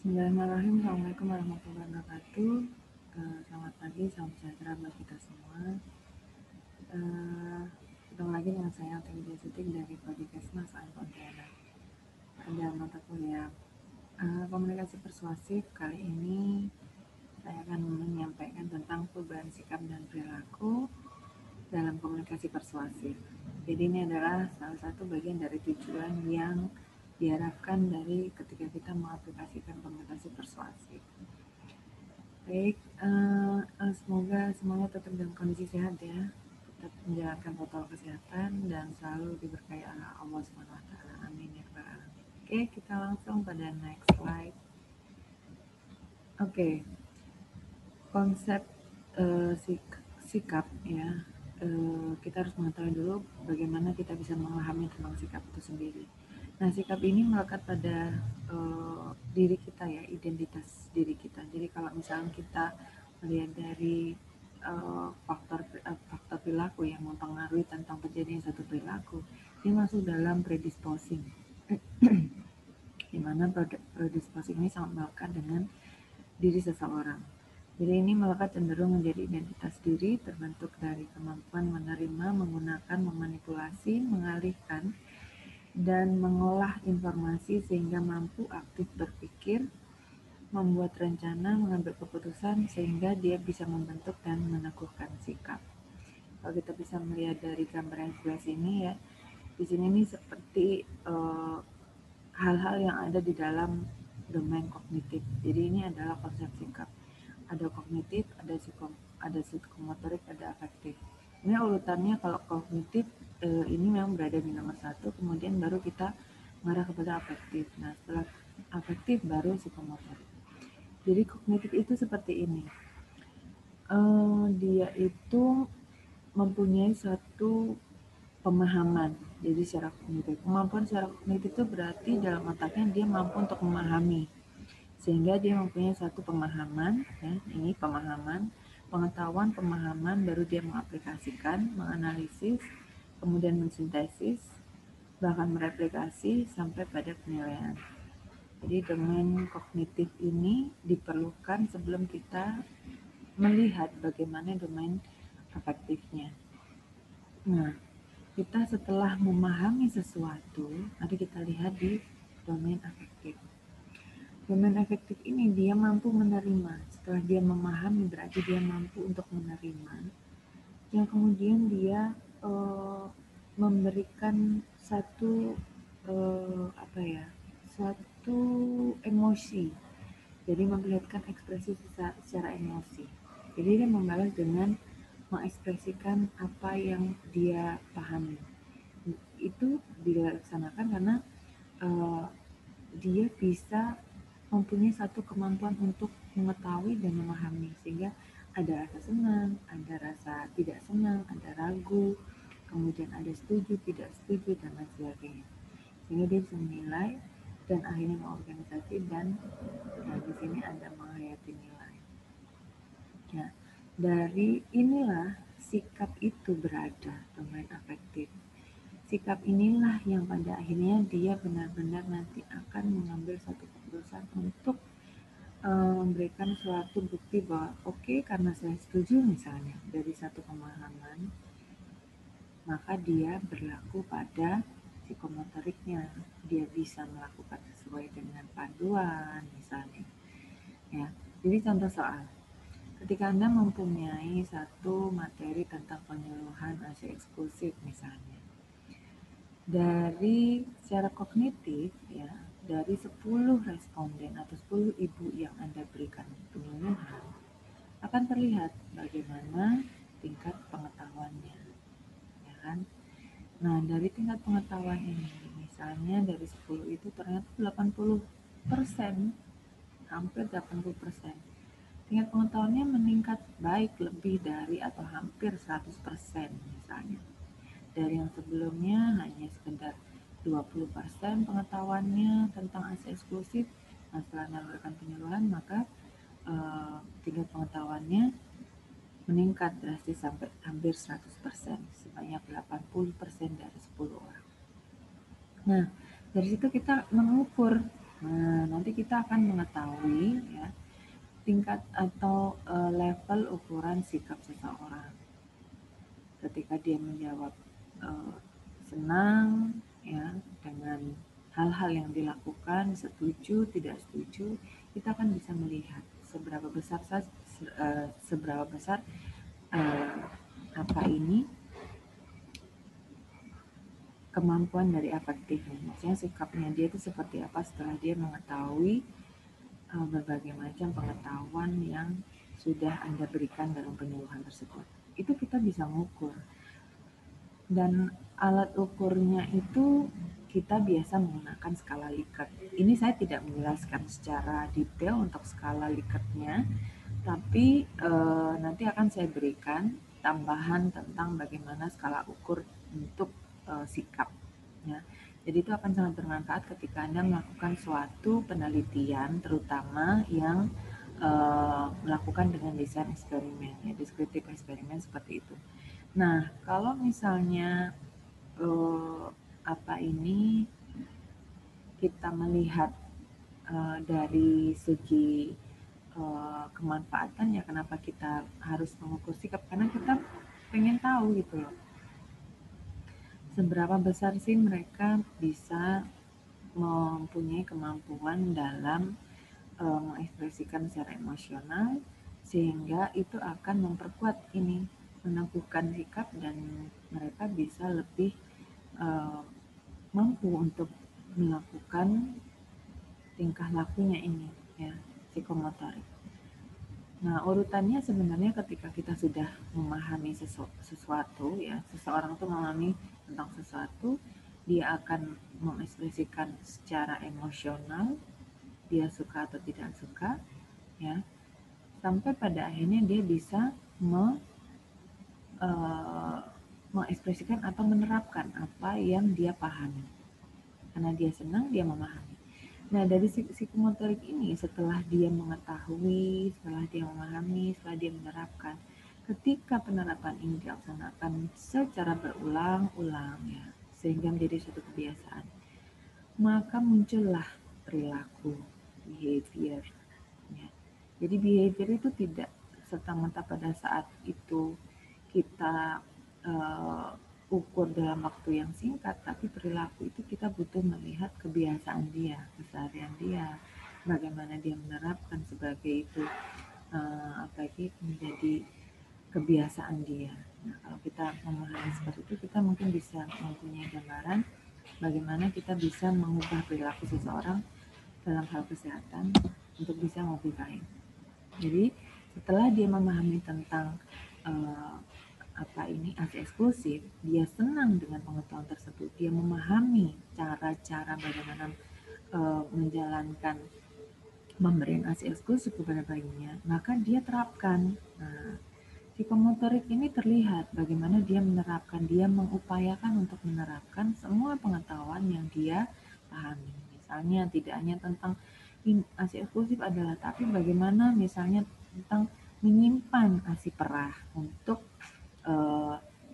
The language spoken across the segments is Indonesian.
Bismillahirrahmanirrahim. Assalamualaikum warahmatullahi wabarakatuh. Selamat pagi, salam sejahtera buat kita semua. Ketemu lagi dengan saya Alta Sutik dari Podcast Pontianak. Pada mata kuliah komunikasi persuasif kali ini saya akan menyampaikan tentang perubahan sikap dan perilaku dalam komunikasi persuasif. Jadi ini adalah salah satu bagian dari tujuan yang diharapkan dari ketika kita mengaplikasikan komunikasi persuasif. Baik, semoga semuanya tetap dalam kondisi sehat ya, tetap menjalankan protokol kesehatan dan selalu diberkahi Allah SWT. Amin ya rabbal alamin. Oke, kita langsung pada next slide. Oke, konsep sikap ya. Kita harus mengetahui dulu bagaimana kita bisa memahami tentang sikap itu sendiri. Nah, sikap ini melekat pada diri kita ya, identitas diri kita. Jadi kalau misalnya kita melihat dari faktor perilaku yang mempengaruhi tentang kejadian satu perilaku, dia masuk dalam predisposing. Di mana predisposing ini sangat melekat dengan diri seseorang. Jadi ini melekat cenderung menjadi identitas diri, terbentuk dari kemampuan menerima, menggunakan, memanipulasi, mengalihkan, dan mengolah informasi sehingga mampu aktif berpikir, membuat rencana, mengambil keputusan sehingga dia bisa membentuk dan meneguhkan sikap. Kalau kita bisa melihat dari gambar yang sebelah sini ya, di sini nih seperti hal-hal yang ada di dalam domain kognitif. Jadi ini adalah konsep sikap. Ada kognitif, ada psikomotorik, ada afektif. Ini urutannya kalau kognitif ini memang berada di nomor 1, kemudian baru kita mengarah kepada afektif. Nah, setelah afektif baru psikomotorik. Jadi kognitif itu seperti ini. Dia itu mempunyai suatu pemahaman. Jadi secara kognitif, kemampuan secara kognitif itu berarti dalam otaknya dia mampu untuk memahami, sehingga dia mempunyai suatu pemahaman ya, ini pemahaman, pengetahuan, pemahaman, baru dia mengaplikasikan, menganalisis, kemudian mensintesis, bahkan mereplikasi sampai pada penilaian. Jadi domain kognitif ini diperlukan sebelum kita melihat bagaimana domain afektifnya. Nah, kita setelah memahami sesuatu, mari kita lihat di domain afektif. Domain afektif ini dia mampu menerima. Setelah dia memahami berarti dia mampu untuk menerima. Yang kemudian dia memberikan satu satu emosi. Jadi memperlihatkan ekspresi secara emosi. Jadi dia membalas dengan mengekspresikan apa yang dia pahami. Itu dilaksanakan karena dia bisa mempunyai satu kemampuan untuk mengetahui dan memahami, sehingga ada rasa senang, ada rasa tidak senang, ada ragu, kemudian ada setuju, tidak setuju, dan lain sebagainya. Sehingga dia bisa menilai dan akhirnya mengorganisasi dan di sini ada menghayati nilai. Ya, dari inilah sikap itu berada, domain afektif. Sikap inilah yang pada akhirnya dia benar-benar nanti akan mengambil satu keputusan untuk memberikan suatu bukti bahwa oke, karena saya setuju misalnya dari satu pemahaman, maka dia berlaku pada psikomotoriknya. Dia bisa melakukan sesuai dengan panduan misalnya. Ya, jadi contoh soal. Ketika Anda mempunyai satu materi tentang penyuluhan ASI eksklusif misalnya, dari secara kognitif ya, dari 10 responden atau 10 ibu yang Anda berikan penyuluhan, akan terlihat bagaimana tingkat pengetahuannya, ya kan? Nah, dari tingkat pengetahuan ini, misalnya dari 10 itu ternyata 80%, hampir 80%. Tingkat pengetahuannya meningkat baik lebih dari atau hampir 100% misalnya. Dari yang sebelumnya hanya sekedar 20% pengetahuannya tentang ASI eksklusif. Nah, setelah melakukan penyuluhan, maka tingkat pengetahuannya meningkat drastis sampai hampir 100%, sebanyak 80% dari 10 orang. Nah, dari situ kita mengukur Nah, nanti kita akan mengetahui ya tingkat atau level ukuran sikap seseorang. Ketika dia menjawab senang ya dengan hal-hal yang dilakukan, setuju, tidak setuju, kita akan bisa melihat seberapa besar uh, apa ini kemampuan dari afektifnya. Maksudnya sikapnya dia itu seperti apa setelah dia mengetahui berbagai macam pengetahuan yang sudah Anda berikan dalam penyuluhan tersebut. Itu kita bisa mengukur. Dan alat ukurnya itu kita biasa menggunakan skala Likert. Ini saya tidak menjelaskan secara detail untuk skala Likertnya, tapi nanti akan saya berikan tambahan tentang bagaimana skala ukur untuk sikap. Ya. Jadi itu akan sangat bermanfaat ketika Anda melakukan suatu penelitian, terutama yang melakukan dengan desain eksperimen, ya, deskriptif eksperimen seperti itu. Nah, kalau misalnya kita melihat dari segi kemanfaatan, ya kenapa kita harus mengukur sikap, karena kita pengen tahu gitu loh seberapa besar sih mereka bisa mempunyai kemampuan dalam mengekspresikan secara emosional, sehingga itu akan memperkuat ini meneguhkan sikap dan mereka bisa lebih mampu untuk melakukan tingkah lakunya ini ya, psikomotorik. Nah, urutannya sebenarnya ketika kita sudah memahami sesuatu ya, seseorang itu memahami tentang sesuatu, dia akan mengekspresikan secara emosional, dia suka atau tidak suka ya, sampai pada akhirnya dia bisa mengekspresikan atau menerapkan apa yang dia pahami. Karena dia senang, dia memahami. Nah, dari psikomotorik ini, setelah dia mengetahui, setelah dia memahami, setelah dia menerapkan, ketika penerapan ini dilaksanakan secara berulang-ulang ya, sehingga menjadi suatu kebiasaan, maka muncullah perilaku, behavior ya. Jadi behavior itu tidak serta-merta pada saat itu kita ukur dalam waktu yang singkat, tapi perilaku itu kita butuh melihat kebiasaan dia, keseharian dia, bagaimana dia menerapkan sebagai itu menjadi kebiasaan dia. Nah, kalau kita memahami seperti itu, kita mungkin bisa mempunyai gambaran bagaimana kita bisa mengubah perilaku seseorang dalam hal kesehatan untuk bisa lebih baik. Jadi setelah dia memahami tentang ASI eksklusif, dia senang dengan pengetahuan tersebut, dia memahami cara-cara bagaimana menjalankan pemberian ASI eksklusif kepada bayinya, maka dia terapkan. Nah, psikomotorik ini terlihat bagaimana dia menerapkan, dia mengupayakan untuk menerapkan semua pengetahuan yang dia pahami. Misalnya tidak hanya tentang ASI eksklusif adalah, tapi bagaimana misalnya tentang menyimpan ASI perah untuk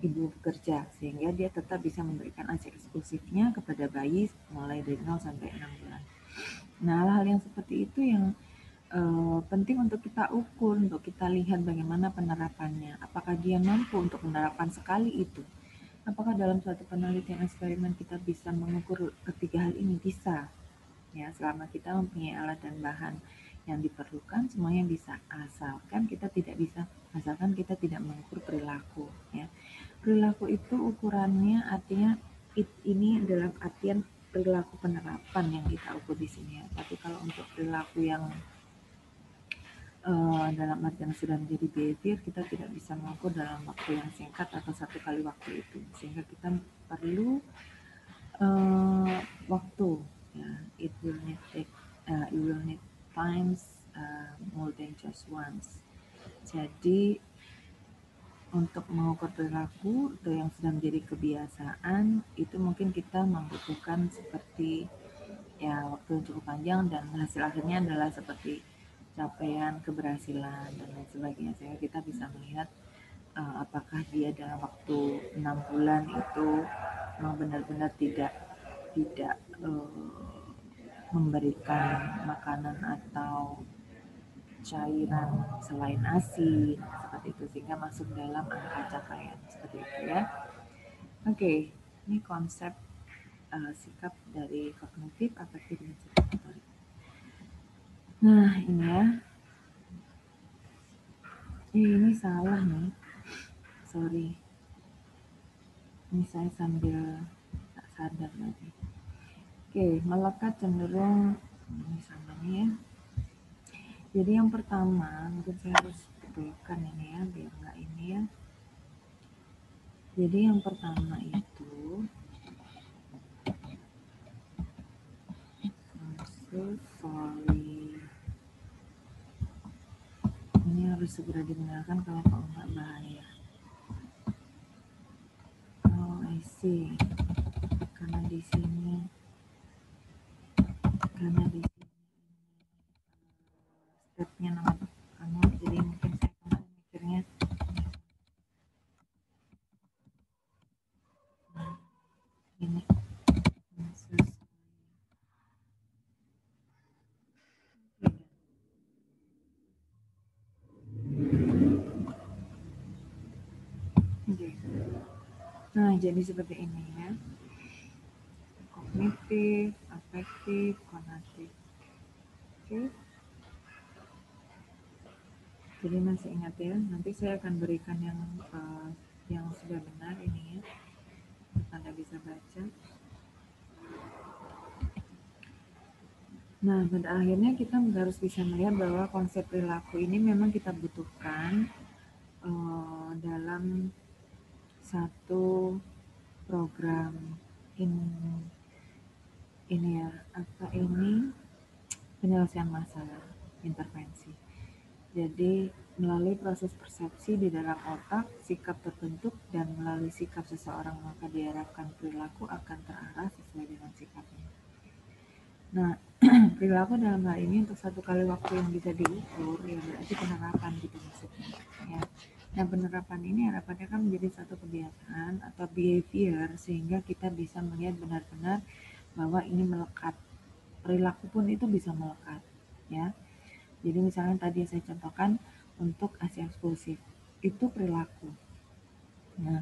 ibu bekerja, sehingga dia tetap bisa memberikan ASI eksklusifnya kepada bayi mulai dari 0 sampai 6 bulan. Nah, hal-hal yang seperti itu yang penting untuk kita ukur, untuk kita lihat bagaimana penerapannya. Apakah dia mampu untuk menerapkan sekali itu? Apakah dalam suatu penelitian eksperimen kita bisa mengukur ketiga hal ini? Bisa. Ya, selama kita mempunyai alat dan bahan yang diperlukan, semuanya bisa. Asalkan kita tidak mengukur perilaku. Ya. Perilaku itu ukurannya artinya ini dalam artian perilaku penerapan yang kita ukur di sini ya. Tapi kalau untuk perilaku yang dalam artian sudah menjadi behavior, kita tidak bisa mengukur dalam waktu yang singkat atau satu kali waktu itu, sehingga kita perlu waktu ya. It will need times more than just once. Jadi untuk mengukur perilaku atau yang sudah menjadi kebiasaan itu mungkin kita membutuhkan seperti ya waktu yang cukup panjang, dan hasil akhirnya adalah seperti capaian keberhasilan dan lain sebagainya, sehingga kita bisa melihat apakah dia dalam waktu 6 bulan itu memang benar-benar tidak memberikan makanan atau cairan selain ASI seperti itu sehingga masuk dalam angka capaian seperti itu ya. Oke, ini konsep sikap dari kognitif, afektif, dan psikomotorik. Nah ini ya, ini salah nih, sorry. Ini saya sambil tak sadar lagi. Oke, melekat cenderung ini sama nih ya. Jadi yang pertama, mungkin saya harus betulkan ini ya, biar nggak ini ya. Jadi yang pertama itu sorry. Ini harus segera dibenarkan kalau nggak bahaya. Oh, I see. Karena di sini stepnya nomor jadi mungkin saya kemarin mikirnya ini nah jadi seperti ini ya, kognitif, afektif, konatif. Oke, jadi masih ingat ya, nanti saya akan berikan yang sudah benar ini ya, Anda bisa baca. Nah, pada akhirnya kita harus bisa melihat bahwa konsep perilaku ini memang kita butuhkan dalam satu program ini ya, penyelesaian masalah, intervensi. Jadi melalui proses persepsi di dalam otak, sikap terbentuk, dan melalui sikap seseorang maka diharapkan perilaku akan terarah sesuai dengan sikapnya. Nah, perilaku dalam hal ini untuk satu kali waktu yang bisa diukur ya berarti penerapan gitu maksudnya ya. Nah, penerapan ini harapannya kan menjadi satu kebiasaan atau behavior sehingga kita bisa melihat benar-benar bahwa ini melekat. Perilaku pun itu bisa melekat ya. Jadi misalnya tadi saya contohkan untuk ASI eksklusif itu perilaku. Nah,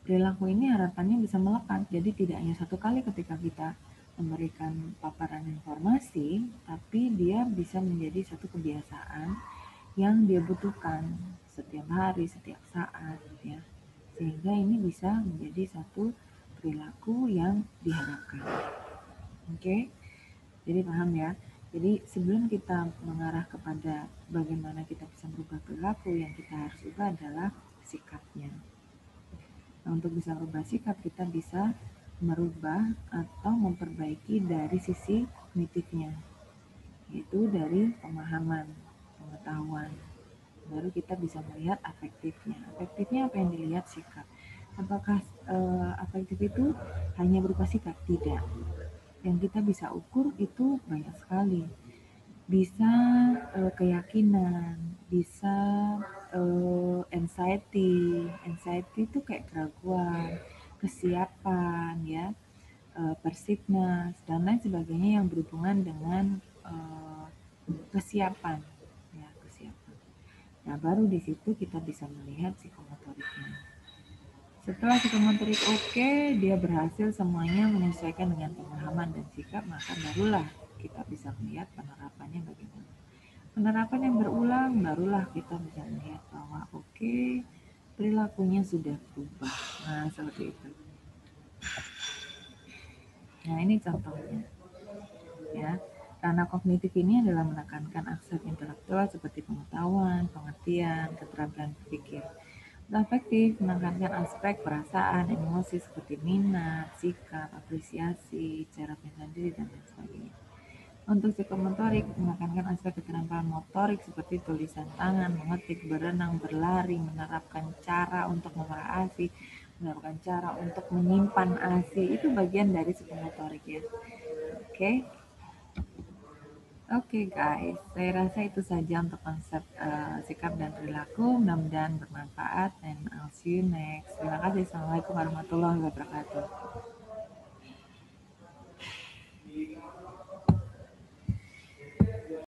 perilaku ini harapannya bisa melekat. Jadi tidak hanya satu kali ketika kita memberikan paparan informasi, tapi dia bisa menjadi satu kebiasaan yang dia butuhkan setiap hari, setiap saat ya. Sehingga ini bisa menjadi satu perilaku yang diharapkan. Oke? Jadi paham ya? Jadi sebelum kita mengarah kepada bagaimana kita bisa merubah perilaku, yang kita harus ubah adalah sikapnya. Nah, untuk bisa merubah sikap, kita bisa merubah atau memperbaiki dari sisi kognitifnya, yaitu dari pemahaman, pengetahuan. Baru kita bisa melihat afektifnya. Afektifnya apa yang dilihat? Sikap. Apakah afektif itu hanya berupa sikap? Tidak. Yang kita bisa ukur itu banyak sekali. Bisa keyakinan, bisa anxiety itu kayak keraguan, kesiapan ya, persiveness dan lain sebagainya yang berhubungan dengan kesiapan ya, kesiapan. Nah, baru di situ kita bisa melihat psikomotoriknya. Setelah psikomotorik oke, dia berhasil semuanya menyesuaikan dengan pemahaman dan sikap, maka barulah kita bisa melihat penerapannya bagaimana. Penerapan yang berulang, barulah kita bisa melihat bahwa oke, perilakunya sudah berubah. Nah, seperti itu. Nah, ini contohnya. Ya, karena kognitif ini adalah menekankan aspek intelektual seperti pengetahuan, pengertian, keterampilan berpikir. Afektif menekankan aspek perasaan, emosi seperti minat, sikap, apresiasi, cara penilaian diri, dan lain sebagainya. Untuk psikomotorik menekankan aspek keterampilan motorik seperti tulisan tangan, mengetik, berenang, berlari, menerapkan cara untuk memerah ASI, menerapkan cara untuk menyimpan ASI, itu bagian dari psikomotorik ya. Oke. Oke guys, saya rasa itu saja untuk konsep sikap dan perilaku. Mudah-mudahan bermanfaat and I'll see you next. Terima kasih. Assalamualaikum warahmatullahi wabarakatuh.